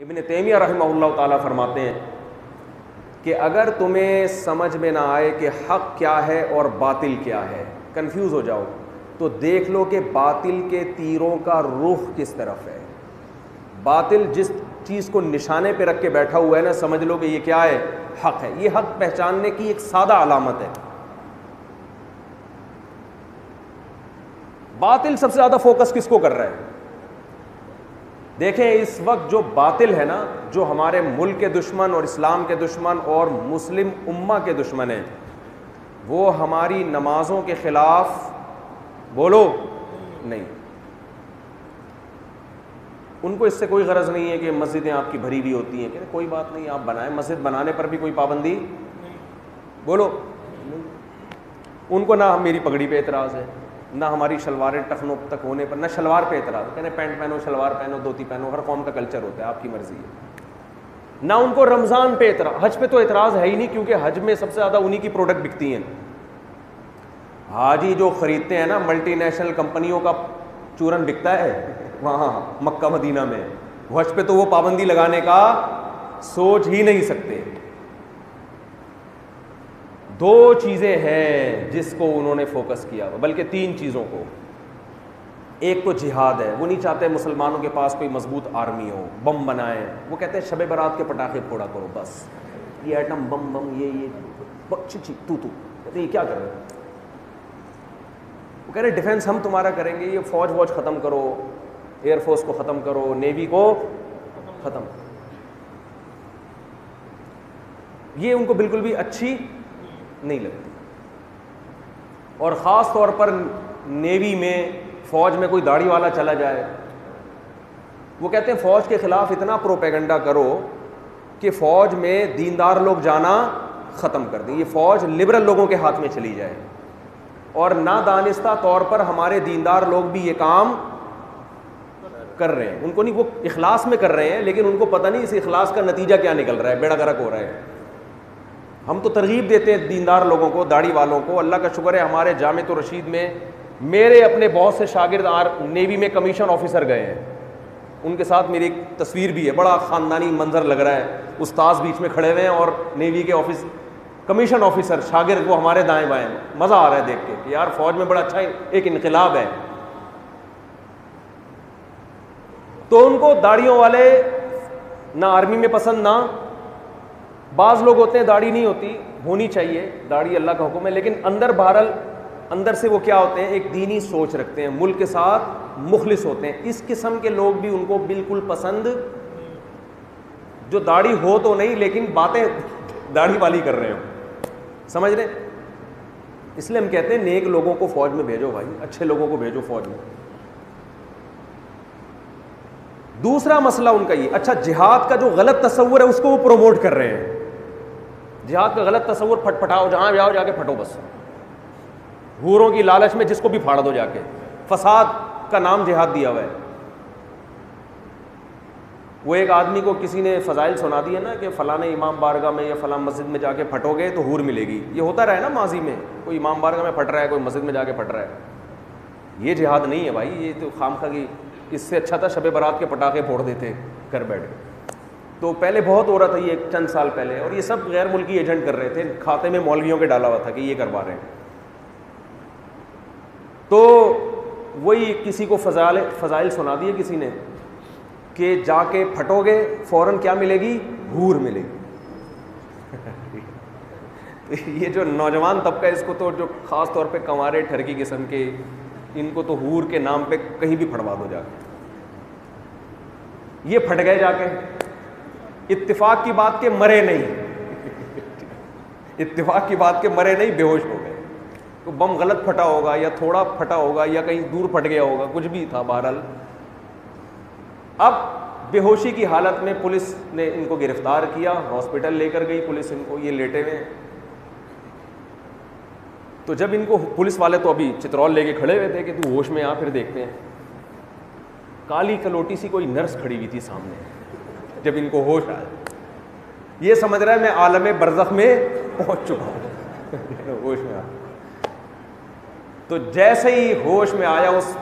ابن تیمیہ رحمہ اللہ تعالیٰ فرماتے ہیں کہ اگر تمہیں سمجھ میں نہ آئے کہ حق کیا ہے اور باطل کیا ہے, کنفیوز ہو جاؤ, تو دیکھ لو کہ باطل کے تیروں کا رخ کس طرف ہے. باطل جس چیز کو نشانے پہ رکھ کے بیٹھا ہوا ہے نا, سمجھ لو کہ یہ کیا ہے, حق ہے. یہ حق پہچاننے کی ایک سادہ علامت ہے. باطل سب سے زیادہ فوکس کس کو کر رہا ہے؟ دیکھیں اس وقت جو باطل ہے نا, جو ہمارے ملک کے دشمن اور اسلام کے دشمن اور مسلم امہ کے دشمن ہیں, وہ ہماری نمازوں کے خلاف, بولو نہیں, ان کو اس سے کوئی غرض نہیں ہے کہ مسجدیں آپ کی بھری ہوئی ہوتی ہیں, کہ کوئی بات نہیں آپ بنائیں, مسجد بنانے پر بھی کوئی پابندی, بولو, ان کو نہ میری پگڑی پہ اعتراض ہے, نہ ہماری شلواریں ٹخنوں تک ہونے پر, نہ شلوار پہ اعتراض, کہنے پینٹ پہنو, شلوار پہنو, دھوتی پہنو, ہر قوم کا کلچر ہوتا ہے, آپ کی مرضی ہے. نہ ان کو رمضان پہ اعتراض, حج پہ تو اعتراض ہے ہی نہیں, کیونکہ حج میں سب سے زیادہ انہی کی پروڈکٹ بکتی ہیں. حاجی جو خریدتے ہیں نا, ملٹی نیشنل کمپنیوں کا چورن بکتا ہے وہاں مکہ مدینہ میں, حج پہ تو وہ پابندی لگانے کا سوچ ہی نہیں سکتے. دو چیزیں ہیں جس کو انہوں نے فوکس کیا, بلکہ تین چیزوں کو. ایک تو جہاد ہے, وہ نہیں چاہتے مسلمانوں کے پاس کوئی مضبوط آرمی ہو, بم بنائیں, وہ کہتے ہیں شب برات کے پٹاخے پھوڑا کرو بس, یہ ایٹم بم یہ چی تو کہتے ہیں یہ کیا کر رہے ہیں, وہ کہہ رہے ڈیفینس ہم تمہارا کریں گے, یہ فوج ختم کرو, ایئر فورس کو ختم کرو, نیوی کو ختم. یہ ان کو بالکل بھی اچھی نہیں لگتی. اور خاص طور پر نیوی میں, فوج میں کوئی داڑھی والا چلا جائے, وہ کہتے ہیں فوج کے خلاف اتنا پروپیگنڈا کرو کہ فوج میں دیندار لوگ جانا ختم کر دیں, یہ فوج لبرل لوگوں کے ہاتھ میں چلی جائے. اور نادانستہ طور پر ہمارے دیندار لوگ بھی یہ کام کر رہے ہیں, ان کو نہیں, وہ اخلاص میں کر رہے ہیں, لیکن ان کو پتہ نہیں اس اخلاص کا نتیجہ کیا نکل رہا ہے, بیڑا غرق ہو رہا ہے. ہم تو ترغیب دیتے ہیں دیندار لوگوں کو, داڑھی والوں کو. اللہ کا شکر ہے ہمارے جامعۃ الرشید میں میرے اپنے بہت سے شاگرد نیوی میں کمیشن آفیسر گئے ہیں, ان کے ساتھ میری ایک تصویر بھی ہے, بڑا خاندانی منظر لگ رہا ہے, استاذ بیچ میں کھڑے ہوئے ہیں اور نیوی کے کمیشن آفیسر شاگرد وہ ہمارے دائیں بائیں. مزہ آ رہا ہے دیکھ کے کہ یار فوج میں بڑا اچھا ایک انقلاب ہے. تو ان کو داڑھیوں والے نہ آرمی میں پسند, نہ بعض لوگ ہوتے ہیں داڑھی نہیں ہوتی, ہونی چاہیے داڑھی, اللہ کا حکم ہے, لیکن اندر بہرحال اندر سے وہ کیا ہوتے ہیں, ایک دینی سوچ رکھتے ہیں, ملک کے ساتھ مخلص ہوتے ہیں. اس قسم کے لوگ بھی ان کو بالکل پسند, جو داڑھی ہو تو نہیں لیکن باتیں داڑھی والی کر رہے ہو, سمجھ رہے. اس لیے ہم کہتے ہیں نیک لوگوں کو فوج میں بھیجو بھائی, اچھے لوگوں کو بھیجو فوج میں. دوسرا مسئلہ ان کا یہ, اچھا جہاد کا جو غلط تصور ہے اس کو وہ پروموٹ کر رہے ہیں. جہاد کا غلط تصور, پھٹ پھٹاؤ, جہاں جاؤ جا کے پھٹو بس, حوروں کی لالچ میں جس کو بھی پھاڑ دو جا کے, فساد کا نام جہاد دیا ہوا ہے. وہ ایک آدمی کو کسی نے فضائل سنا دیا نا کہ فلاں امام بارگاہ میں یا فلاں مسجد میں جا کے پھٹو گے تو حور ملے گی. یہ ہوتا رہا ہے نا ماضی میں, کوئی امام بارگاہ میں پھٹ رہا ہے, کوئی مسجد میں جا کے پھٹ رہا ہے. یہ جہاد نہیں ہے بھائی, یہ تو خامخواہ کی. اس سے اچھا تھا شب برات کے پٹاخے پھوڑ دیتے گھر بیٹھ کے. تو پہلے بہت ہو رہا تھا یہ چند سال پہلے, اور یہ سب غیر ملکی ایجنٹ کر رہے تھے, کھاتے میں مولویوں کے ڈالا ہوا تھا کہ یہ کروا رہے ہیں. تو وہی کسی کو فضائل سنا دیے کسی نے کہ جا کے پھٹو گے فوراً کیا ملے گی, حور ملے گی. یہ جو نوجوان طبقہ اس کو تو, جو خاص طور پہ کنوارے ٹھرکی قسم کے, ان کو تو حور کے نام پہ کہیں بھی پھڑوا دو جا کے. یہ پھٹ گئے جا کے, اتفاق کی بات کہ مرے نہیں, اتفاق کی بات کہ مرے نہیں, بے ہوش ہو گئے. تو بم غلط پھٹا ہوگا یا تھوڑا پھٹا ہوگا یا کہیں دور پھٹ گیا ہوگا, کچھ بھی تھا بہرحال. اب بے ہوشی کی حالت میں پولیس نے ان کو گرفتار کیا, ہاسپٹل لے کر گئی پولیس ان کو, یہ لیٹے ہوئے ہیں. تو جب ان کو پولیس والے تو ابھی چترول لے کے کھڑے ہوئے تھے کہ تو ہوش میں آ, پھر دیکھتے ہیں. کالی کلوٹی سی کوئی نرس کھڑی ہوئی تھی سامنے. جب ان کو ہوش آیا, یہ سمجھ رہا ہے میں عالم برزخ میں پہنچ چکا ہوں, ہوش میں آیا. تو جیسے ہی ہوش میں آیا اس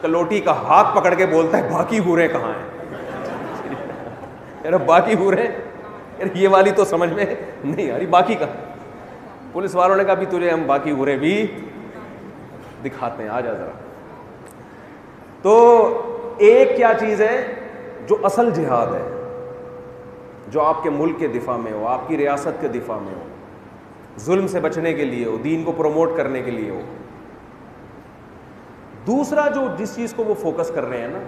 کلوٹی کا ہاتھ پکڑ کے بولتا ہے باقی حوریں کہاں ہیں. یار باقی حوریں، یار یہ والی تو سمجھ میں نہیں آ رہی، باقی کا پولیس والوں نے کہا بھی تجھے ہم باقی حوریں بھی دکھاتے ہیں، آ جا ذرا۔ تو ایک کیا چیز ہے جو اصل جہاد ہے، جو آپ کے ملک کے دفاع میں ہو، آپ کی ریاست کے دفاع میں ہو، ظلم سے بچنے کے لیے ہو، دین کو پروموٹ کرنے کے لیے ہو۔ دوسرا جو جس چیز کو وہ فوکس کر رہے ہیں نا،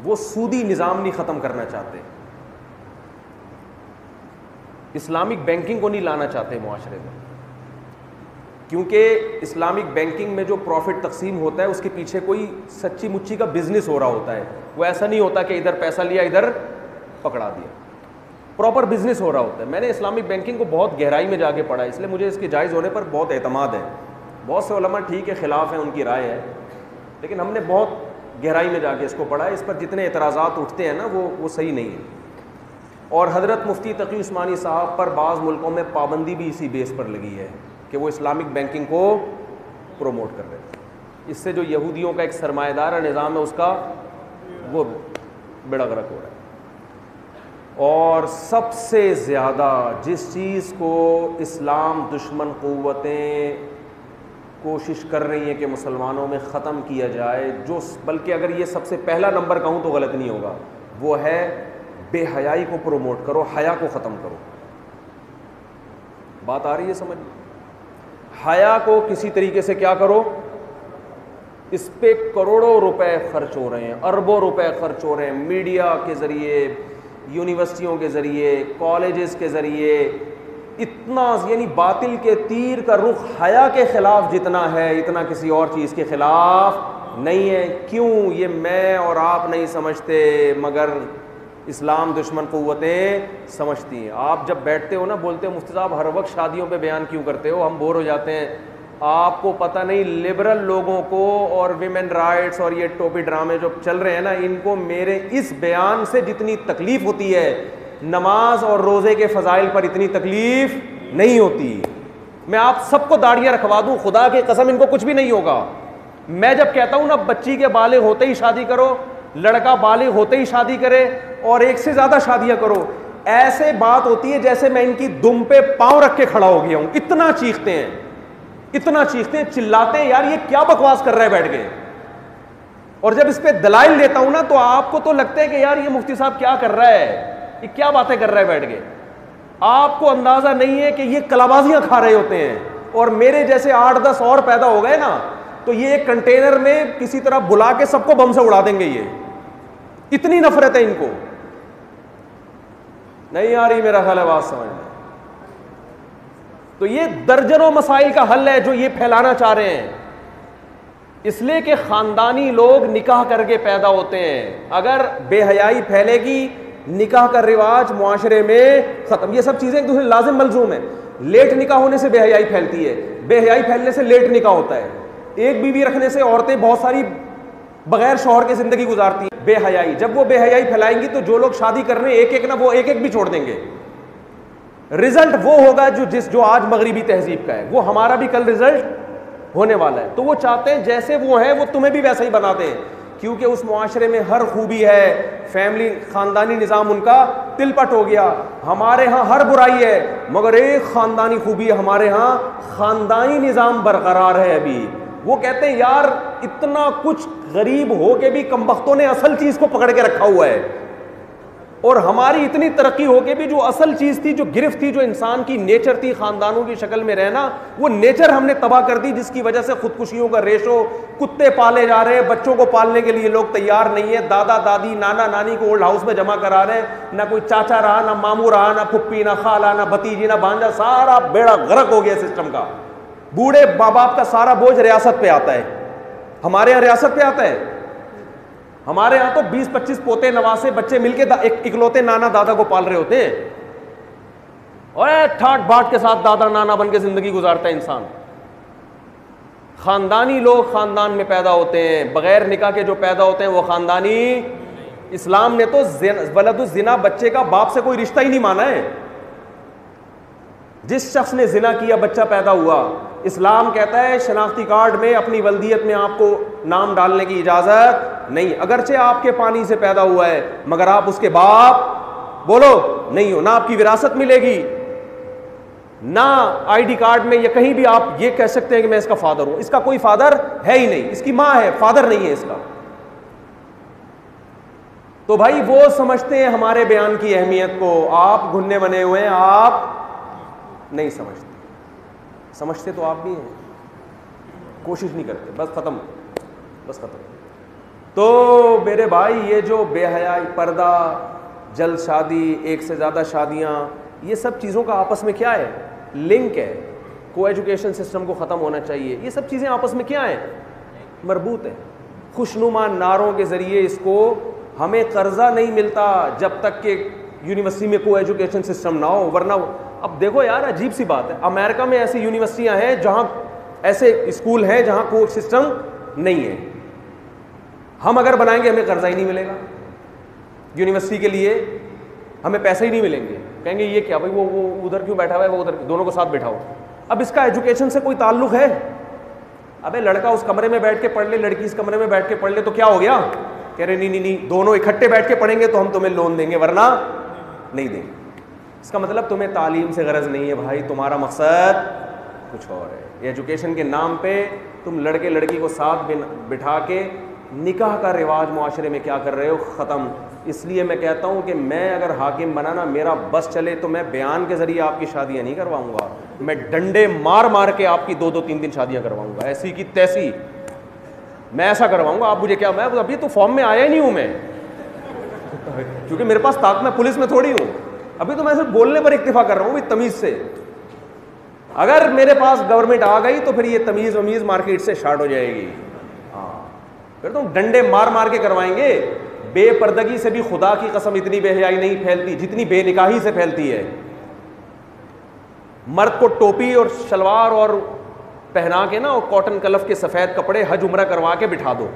وہ سودی نظام نہیں ختم کرنا چاہتے، اسلامک بینکنگ کو نہیں لانا چاہتے معاشرے میں، کیونکہ اسلامک بینکنگ میں جو پروفٹ تقسیم ہوتا ہے اس کے پیچھے کوئی سچی مچی کا بزنس ہو رہا ہوتا ہے، وہ ایسا نہیں ہوتا کہ ادھر پیسہ لیا ادھر پکڑا دیا، پراپر بزنس ہو رہا ہوتا ہے۔ میں نے اسلامک بینکنگ کو بہت گہرائی میں جا کے پڑھا، اس لیے مجھے اس کے جائز ہونے پر بہت اعتماد ہے۔ بہت سے علماء ٹھیک ہے خلاف ہیں، ان کی رائے ہے، لیکن ہم نے بہت گہرائی میں جا کے اس کو پڑھا ہے، اس پر جتنے اعتراضات اٹھتے ہیں نا وہ صحیح نہیں ہے۔ اور حضرت مفتی تقی عثمانی صاحب پر بعض ملکوں میں پابندی بھی اسی بیس پر لگی ہے کہ وہ اسلامک بینکنگ کو پروموٹ کر رہے ہیں، اس سے جو یہودیوں کا ایک سرمایہ دار نظام ہے اس کا وہ بیڑا غرق ہو رہا ہے۔ اور سب سے زیادہ جس چیز کو اسلام دشمن قوتیں کوشش کر رہی ہیں کہ مسلمانوں میں ختم کیا جائے، جو بلکہ اگر یہ سب سے پہلا نمبر کہوں تو غلط نہیں ہوگا، وہ ہے بے حیائی کو پروموٹ کرو، حیا کو ختم کرو۔ بات آ رہی ہے سمجھ؟ حیا کو کسی طریقے سے کیا کرو، اس پہ کروڑوں روپے خرچ ہو رہے ہیں، اربوں روپے خرچ ہو رہے ہیں، میڈیا کے ذریعے، یونیورسٹیوں کے ذریعے، کالجز کے ذریعے، اتنا یعنی باطل کے تیر کا رخ حیا کے خلاف جتنا ہے اتنا کسی اور چیز کے خلاف نہیں ہے۔ کیوں؟ یہ میں اور آپ نہیں سمجھتے مگر اسلام دشمن قوتیں سمجھتی ہیں۔ آپ جب بیٹھتے ہو نا بولتے ہو مفتی صاحب ہر وقت شادیوں پہ بیان کیوں کرتے ہو، ہم بور ہو جاتے ہیں۔ آپ کو پتہ نہیں لبرل لوگوں کو اور ویمن رائٹس اور یہ ٹوپی ڈرامے جو چل رہے ہیں نا، ان کو میرے اس بیان سے جتنی تکلیف ہوتی ہے نماز اور روزے کے فضائل پر اتنی تکلیف نہیں ہوتی۔ میں آپ سب کو داڑیاں رکھوا دوں، خدا کی قسم ان کو کچھ بھی نہیں ہوگا۔ میں جب کہتا ہوں نا بچی کے بالغ ہوتے ہی شادی کرو، لڑکا بالغ ہوتے ہی شادی کرے اور ایک سے زیادہ شادیاں کرو، ایسے بات ہوتی ہے جیسے میں ان کی دم پہ پاؤں رکھ کے کھڑا ہو گیا ہوں۔ اتنا چیختے ہیں، اتنا چیختے ہیں، چلاتے ہیں، یار یہ کیا بکواس کر رہا ہے بیٹھ کے۔ اور جب اس پہ دلائل دیتا ہوں نا تو آپ کو تو لگتا ہے کہ یار یہ مفتی صاحب کیا کر رہا ہے، یہ کیا باتیں کر رہا ہے بیٹھ کے۔ آپ کو اندازہ نہیں ہے کہ یہ کلابازیاں کھا رہے ہوتے ہیں، اور میرے جیسے 8-10 اور پیدا ہو گئے نا تو یہ ایک کنٹینر میں کسی طرح بلا کے سب کو بم سے اڑا دیں گے۔ یہ اتنی نفرت ہے ان کو، نہیں آ رہی میرا خیال ہے بات سمجھ میں۔ تو یہ درجنوں مسائل کا حل ہے جو یہ پھیلانا چاہ رہے ہیں، اس لیے کہ خاندانی لوگ نکاح کر کے پیدا ہوتے ہیں۔ اگر بے حیائی پھیلے گی، نکاح کا رواج معاشرے میں ختم۔ یہ سب چیزیں ایک دوسرے لازم ملزوم ہیں۔ لیٹ نکاح ہونے سے بے حیائی پھیلتی ہے، بے حیائی پھیلنے سے لیٹ نکاح ہوتا ہے۔ ایک بیوی رکھنے سے عورتیں بہت ساری بغیر شوہر کے زندگی گزارتی ہیں۔ بے حیائی، جب وہ بے حیائی پھیلائیں گی تو جو لوگ شادی کر رہے ہیں ایک ایک نہ وہ ایک ایک بھی چھوڑ دیں گے۔ رزلٹ وہ ہوگا جو آج مغربی تہذیب کا ہے، وہ ہمارا بھی کل رزلٹ ہونے والا ہے۔ تو وہ چاہتے ہیں جیسے وہ ہیں وہ تمہیں بھی ویسا ہی بنا دیں، کیونکہ اس معاشرے میں ہر خوبی ہے، فیملی خاندانی نظام ان کا تل پٹ ہو گیا۔ ہمارے ہاں ہر برائی ہے مگر ایک خاندانی خوبی ہے، ہمارے ہاں خاندانی نظام برقرار ہے ابھی۔ وہ کہتے ہیں یار اتنا کچھ غریب ہو کے بھی کمبختوں نے اصل چیز کو پکڑ کے رکھا ہوا ہے، اور ہماری اتنی ترقی ہو کے بھی جو اصل چیز تھی، جو گرفت تھی، جو انسان کی نیچر تھی خاندانوں کی شکل میں رہنا، وہ نیچر ہم نے تباہ کر دی، جس کی وجہ سے خودکشیوں کا ریشو، کتے پالے جا رہے ہیں، بچوں کو پالنے کے لیے لوگ تیار نہیں ہے، دادا دادی نانا نانی کو اولڈ ہاؤس میں جمع کرا رہے ہیں، نہ کوئی چاچا رہا، نہ ماموں رہا، نہ پھپھی، نہ خالہ، نہ بھتیجی، نہ بھانجا، سارا بیڑا غرق ہو گیا سسٹم کا۔ بوڑھے ماں باپ کا سارا بوجھ ریاست پہ آتا ہے، ہمارے یہاں ریاست پہ آتا ہے۔ ہمارے ہاں تو 20-25 پوتے نواسے بچے مل کے اکلوتے نانا دادا کو پال رہے ہوتے ہیں، اور ٹھاٹ باٹ کے ساتھ دادا نانا بن کے زندگی گزارتا ہے انسان۔ خاندانی لوگ خاندان میں پیدا ہوتے ہیں، بغیر نکاح کے جو پیدا ہوتے ہیں وہ خاندانی۔ اسلام نے تو ولد الزنا بچے کا باپ سے کوئی رشتہ ہی نہیں مانا ہے۔ جس شخص نے زنا کیا بچہ پیدا ہوا، اسلام کہتا ہے شناختی کارڈ میں اپنی ولدیت میں آپ کو نام ڈالنے کی اجازت نہیں، اگرچہ آپ کے پانی سے پیدا ہوا ہے مگر آپ اس کے باپ بولو نہیں ہو، نہ آپ کی وراثت ملے گی، نہ آئی ڈی کارڈ میں یا کہیں بھی آپ یہ کہہ سکتے ہیں کہ میں اس کا فادر ہوں. اس کا کوئی فادر ہے ہی نہیں، اس کی ماں ہے، فادر نہیں ہے اس کا. تو بھائی وہ سمجھتے ہیں ہمارے بیان کی اہمیت کو، آپ گھننے بنے ہوئے ہیں، آپ نہیں سمجھتے. سمجھتے تو آپ بھی ہیں، کوشش نہیں کرتے. بس ختم، بس ختم. تو میرے بھائی یہ جو بے حیائی، پردہ، جلد شادی، ایک سے زیادہ شادیاں، یہ سب چیزوں کا آپس میں کیا ہے؟ لنک ہے. کو ایجوکیشن سسٹم کو ختم ہونا چاہیے. یہ سب چیزیں آپس میں کیا ہیں؟ مربوط ہیں. خوشنما نعروں کے ذریعے اس کو، ہمیں قرضہ نہیں ملتا جب تک کہ یونیورسٹی میں کو ایجوکیشن سسٹم نہ ہو. ورنہ اب دیکھو یار عجیب سی بات ہے، امریکہ میں ایسی یونیورسٹیاں ہیں جہاں، ایسے اسکول ہیں جہاں کو سسٹم نہیں ہے. ہم اگر بنائیں گے ہمیں قرضہ ہی نہیں ملے گا یونیورسٹی کے لیے، ہمیں پیسے ہی نہیں ملیں گے. کہیں گے یہ کیا بھائی، وہ ادھر کیوں بیٹھا ہوا ہے، وہ ادھر، دونوں کو ساتھ بٹھاؤ. اب اس کا ایجوکیشن سے کوئی تعلق ہے؟ ابے لڑکا اس کمرے میں بیٹھ کے پڑھ لے، لڑکی اس کمرے میں بیٹھ کے پڑھ لے تو کیا ہو گیا؟ کہہ رہے نہیں دونوں اکٹھے بیٹھ کے پڑھیں گے تو ہم تمہیں لون دیں گے، ورنہ نہیں دیں گے. اس کا مطلب تمہیں تعلیم سے غرض نہیں ہے بھائی، تمہارا مقصد کچھ اور ہے. ایجوکیشن کے نام پہ تم لڑکے لڑکی کو ساتھ بٹھا کے نکاح کا رواج معاشرے میں کیا کر رہے ہو؟ ختم. اس لیے میں کہتا ہوں کہ میں اگر حاکم بنا نا، میرا بس چلے تو میں بیان کے ذریعے آپ کی شادیاں نہیں کرواؤں گا، میں ڈنڈے مار مار کے آپ کی 2-3 شادیاں کرواؤں گا، ایسی کی تیسی میں ایسا کرواؤں گا. آپ مجھے کیا، میں ابھی تو فارم میں آیا ہی نہیں ہوں میں، کیونکہ میرے پاس طاقت، میں پولیس میں تھوڑی ہوں. ابھی تو میں صرف بولنے پر اکتفا کر رہا ہوں تمیز سے. اگر میرے پاس گورنمنٹ آ گئی تو پھر یہ تمیز ومیز مارکیٹ سے شارٹ ہو جائے گی. ہاں پھر تو ڈنڈے مار مار کے کروائیں گے. بے پردگی سے بھی خدا کی قسم اتنی بے حیائی نہیں پھیلتی جتنی بے نکاحی سے پھیلتی ہے. مرد کو ٹوپی اور شلوار اور پہنا کے نا، اور کاٹن کلف کے سفید کپڑے حج عمرہ کروا کے بٹھا دو،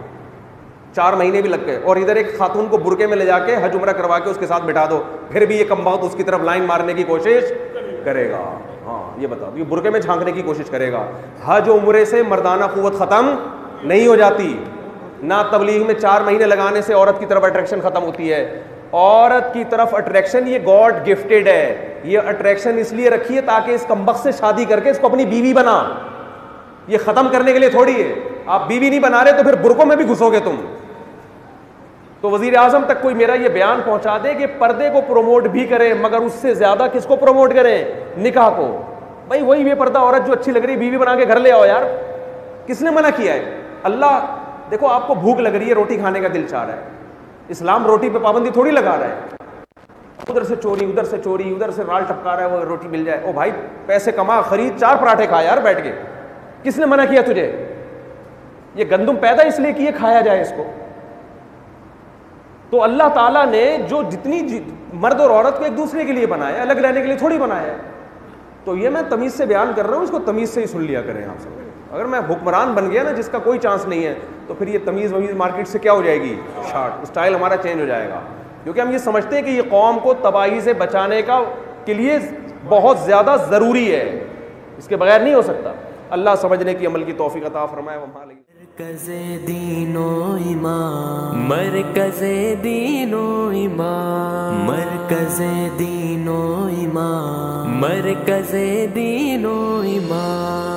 4 مہینے بھی لگ گئے. اور ادھر ایک خاتون کو برقعے میں لے جا کے حج عمرہ کروا کے اس کے ساتھ بٹھا دو، پھر بھی یہ کمبخت اس کی طرف لائن مارنے کی کوشش کرے گا. ہاں یہ بتاؤ، یہ برقعے میں جھانکنے کی کوشش کرے گا. حج عمرے سے مردانہ قوت ختم نہیں ہو جاتی، نہ تبلیغ میں 4 مہینے لگانے سے عورت کی طرف اٹریکشن ختم ہوتی ہے. عورت کی طرف اٹریکشن یہ گاڈ گفٹیڈ ہے. یہ اٹریکشن اس لیے رکھی ہے تاکہ اس کمبخت سے شادی کر کے اس کو اپنی بیوی بنا، یہ ختم کرنے کے لیے تھوڑی ہے. آپ بیوی نہیں بنا رہے تو پھر برقعوں میں بھی گھسو گے تم. تو وزیر اعظم تک کوئی میرا یہ بیان پہنچا دے کہ پردے کو پروموٹ بھی کریں، مگر اس سے زیادہ کس کو پروموٹ کریں؟ نکاح کو. بھائی وہی بے پردہ عورت جو اچھی لگ رہی ہے بیوی بنا کے گھر لے آؤ یار. کس نے منع کیا ہے؟ اللہ. دیکھو آپ کو بھوک لگ رہی ہے، روٹی کھانے کا دل چاہ رہا ہے، اسلام روٹی پہ پابندی تھوڑی لگا رہا ہے. ادھر سے چوری، ادھر سے چوری، ادھر سے رال ٹپکا رہا ہے، وہ روٹی مل جائے. او بھائی پیسے کما، خرید 4 پراٹھے کھا یار بیٹھ کے. کس نے منع کیا تجھے؟ یہ گندم پیدا اس لیے کیے کھایا جائے اس کو. تو اللہ تعالیٰ نے جو جتنی مرد اور عورت کو ایک دوسرے کے لیے بنایا ہے، الگ رہنے کے لیے تھوڑی بنایا ہے. تو یہ میں تمیز سے بیان کر رہا ہوں، اس کو تمیز سے ہی سن لیا کریں آپ سب. اگر میں حکمران بن گیا نا جس کا کوئی چانس نہیں ہے، تو پھر یہ تمیز ومیز مارکیٹ سے کیا ہو جائے گی؟ شارٹ. اسٹائل ہمارا چینج ہو جائے گا، کیونکہ ہم یہ سمجھتے ہیں کہ یہ قوم کو تباہی سے بچانے کا کے لیے بہت زیادہ ضروری ہے، اس کے بغیر نہیں ہو سکتا. اللہ سمجھنے کی عمل کی توفیق عطا فرمائے. مرکز دین و ایمان، مرکز دین و ایمان، مرکز دین و ایمان، مرکز دین و ایمان.